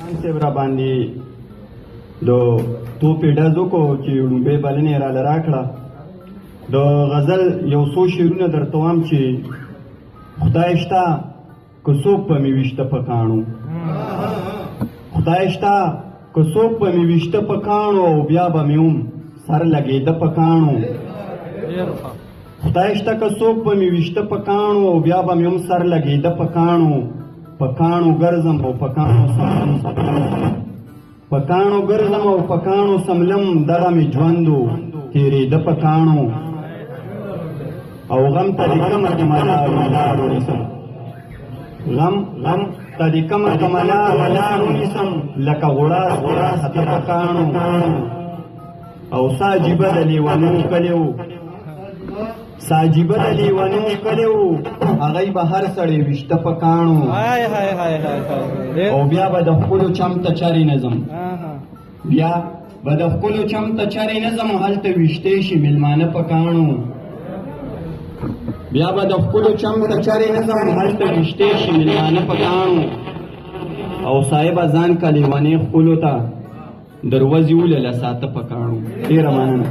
صاحب را باندې د توپې ډز وکړو چې ړومبۍ بلنې یې راله راکړه. د غزل یو څو شعرونه درته وایم چې خدای شته که څوک په مې ویشته په کاڼو، خدای شته که څوک په مې ویشته په کاڼو او بیا به مې هم سر لګېده په کاڼو. خدای شته که څوک په مې ویشته په کاڼو او بیا به مې هم سر لګېده په کاڼو. په کاڼو ګرځم او په کاڼو سملم، په کاڼو ګرځم او په کاڼو سملم، دغه مې ژوند و تېرېده په کاڼو. او غم ته دې کمه کمه لار ونیسم، غم ته دې کمه کمه لار ونیسم، لکه غوړاس خطه په کاڼو. او سا عجیبه د لیونو کلی و، سا عجیبه د لیونو کلی و، هغوی به هر سړی ویشته په کاڼو. او بیا به د ښکلو چم ته چرې نه ځم، بیا به د ښکلو چم ته چرې نه ځم، هلته ویشتې شي مېلمانه په کاڼو. بیا به د ښکلو چم ته چرې نه ځم، هلته ویشتې شي مېلمانه په کاڼو. او صاحبه ځان که لیونې ښکلو ته دروازې ولله ساته په کاڼو. ډېره مننه.